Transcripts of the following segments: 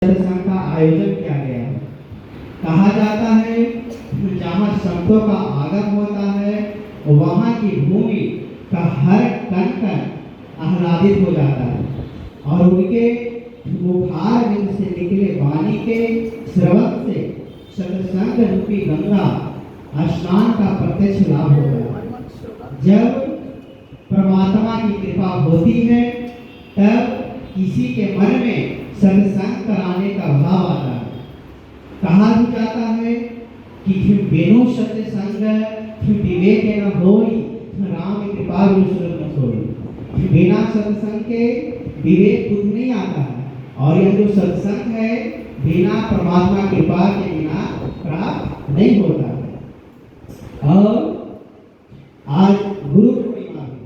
सत्संग का आयोजन किया गया है। कहा जाता है जहाँ शब्दों का आगम होता है वहाँ की भूमि का हर कण कण आह्लादित हो जाता है और उनके मुखार बिंद से निकले वाणी के श्रवण से सत्संग रूपी गंगा स्नान का प्रत्यक्ष लाभ होता है। जब परमात्मा की कृपा होती है तब किसी के मन में सत्संग कराने का भाव आता है। कहा भी जाता है कि बिनु सत्संग विवेक न होई, राम कृपा न सोई। बिना सत्संग के विवेक कुछ नहीं आता है और यह जो सत्संग है बिना परमात्मा कृपा के बिना प्राप्त नहीं होता है। और आज गुरु पूर्णिमा है।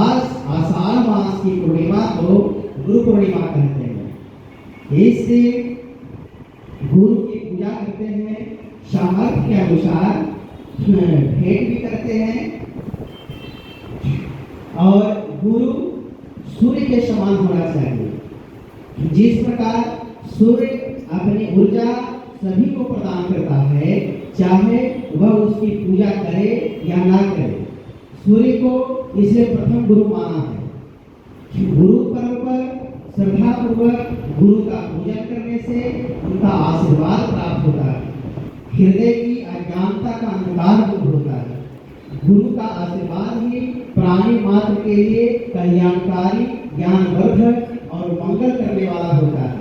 आज आषाढ़ मास की पूर्णिमा को गुरु पूर्णिमा कहते हैं। इससे गुरु की पूजा करते हैं, सामर्थ्य के अनुसार भेंट भी करते हैं और गुरु सूर्य के समान होना चाहिए। जिस प्रकार सूर्य अपनी ऊर्जा सभी को प्रदान करता है, चाहे वह उसकी पूजा करे या ना करे, सूर्य को इसलिए प्रथम गुरु माना है। गुरु पर्व पर श्रद्धा पूर्वक गुरु का पूजन करने से उनका आशीर्वाद प्राप्त होता है। हृदय की अज्ञानता का अंधकार दूर होता है। गुरु का आशीर्वाद ही प्राणी मात्र के लिए कल्याणकारी, ज्ञानवर्धक और मंगल करने वाला होता है।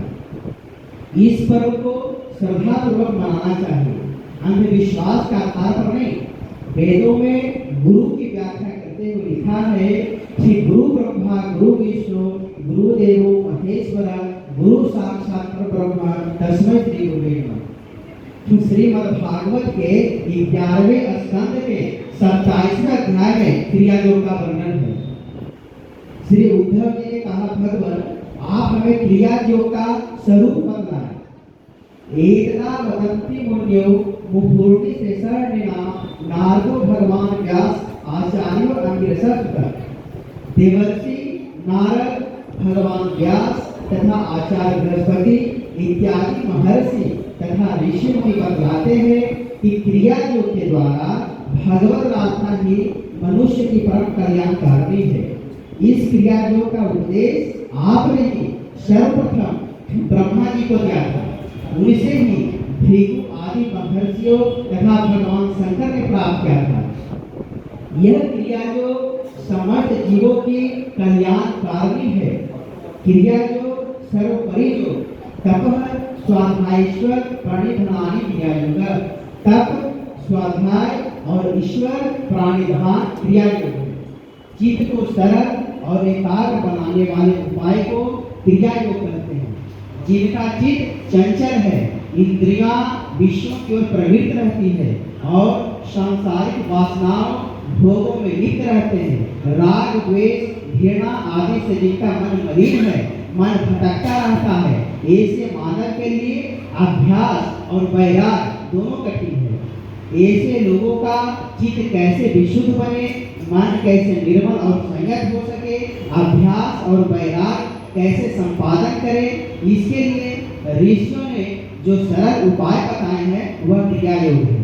इस पर्व को श्रद्धा पूर्वक मनाना चाहिए, अंधविश्वास का आधार पर नहीं। वेदों में गुरु की व्याख्या करते हुए लिखा है कि गुरु ब्रह्मा गुरु विष्णु गुरुदेवो महेश्वरा गुरु साक्षात परब्रह्म तस्मै श्री गुरुवे नमः। श्रीमद् भागवत के 11वें स्कंद के 27वें अध्याय में क्रिया योग का वर्णन है। श्री उद्धव जी ने कहा, भगवान आप हमें क्रिया योग का स्वरूप बतलाएं। एतना वदन्ति मुन्यो मुहुर्ति शेषर्णिना नारदो भगवान व्यास आचार्यो अंगिरसत्। देवर्षि नारद, भगवान व्यास तथा आचार्य बृहस्पति इत्यादि महर्षि तथा ऋषि मुनि बतलाते हैं कि क्रिया योग के द्वारा भगवत प्रार्थना ही मनुष्य की परम कल्याणकारिणी है। इस क्रिया योग का उपदेश आपने ही सर्वप्रथम ब्रह्मा जी को दिया था। उनसे ही भृगु आदि महर्षियों तथा भगवान शंकर ने प्राप्त किया था। यह क्रिया योग समस्त जीवों की कल्याणकारिणी है। क्रिया योग सर्वोपरि योग तपः स्वाध्यायेश्वर प्रणिधानी क्रिया योग। तप, स्वाध्याय और ईश्वर प्राणिधान क्रिया योग है। चित्त को सरल और एकाग्र बनाने वाले उपाय को क्रिया योग कहते हैं। जिनका चित्त चंचल है, इंद्रियां विषयों की ओर प्रवृत्त रहती है और सांसारिक वासनाओं भोगों में लिप्त रहते हैं, राग द्वेष घृणा आदि से जिनका मन मलिन है, मन भटकता रहता है, ऐसे मानव के लिए अभ्यास और वैराग दोनों कठिन है। ऐसे लोगों का चित्त कैसे विशुद्ध बने, मन कैसे निर्मल और संयत हो सके, अभ्यास और वैराग कैसे संपादन करे, इसके लिए ऋषियों ने जो सरल उपाय बताए हैं वह क्रिया योग है।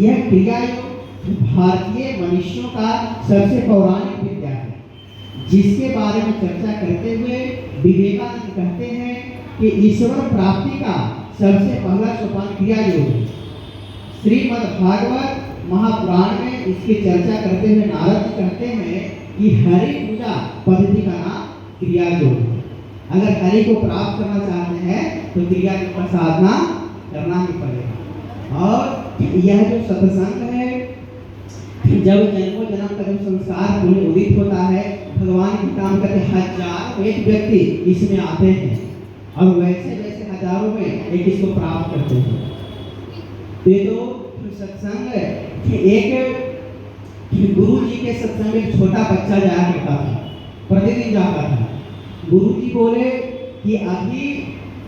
यह क्रिया योग भारतीय मनुष्यों का सबसे पौराणिक विद्या है, जिसके बारे में चर्चा करते हुए विवेकानंद कहते हैं कि ईश्वर प्राप्ति का सबसे पहला सोपान क्रिया योग है। श्रीमद् भागवत महापुराण में इसकी चर्चा करते हुए नारद जी कहते हैं कि हरि पूजा पद्धति का नाम क्रिया योग है। अगर हरि को प्राप्त करना चाहते हैं तो क्रिया योग का साधना करना ही पड़ेगा। और यह जो सत्संग है, जब जन्मों जन्म का जब संस्कार पुण्य उदित होता है, भगवान की काम करते हजारों एक व्यक्ति इसमें आते हैं और वैसे वैसे हजारों में एक इसको प्राप्त करते हैं। तो सत्संग एक गुरु जी के सत्संग में छोटा बच्चा जाया करता था, प्रतिदिन जाता था। गुरु जी बोले कि अभी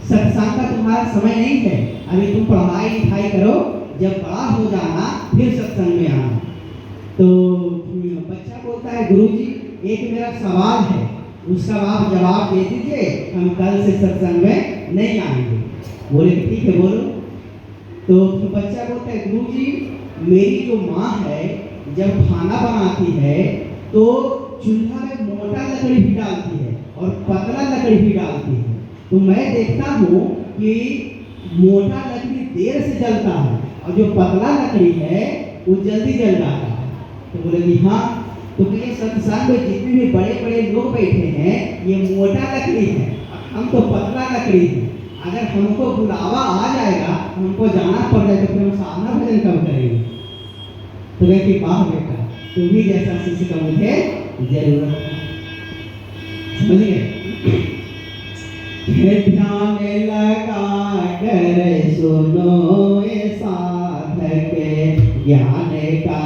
सत्संग का तुम्हारा समय नहीं है, अभी तुम पढ़ाई लिखाई करो, जब बड़ा हो जाना फिर सत्संग में आना। तो बच्चा बोलता है, गुरु जी एक मेरा सवाल है, उसका आप जवाब दे दीजिए, हम कल से सत्संग में नहीं आएंगे। बोले ठीक है बोलो। तो बच्चा बोलता है गुरुजी मेरी जो माँ है जब खाना बनाती है तो चूल्हा में मोटा लकड़ी भी डालती है और पतला लकड़ी भी डालती है, तो मैं देखता हूँ कि मोटा लकड़ी देर से जलता है और जो पतला लकड़ी है वो जल्दी जल जाता है। तो बोले कि हाँ, तो ये संसार में जितने भी बड़े बड़े लोग बैठे हैं ये मोटा लकड़ी है और हम तो पतला लकड़ी है। अगर हमको बुलावा आ जाएगा हमको जाना पड़ जाए तो फिर हम साधना भजन कब करेंगे। तो कहती वाह बेटा तुम भी जैसा शिष्य का मुझे जरूरत है। समझ गए? ध्यान लगा कर सुनो ये साधक ज्ञान का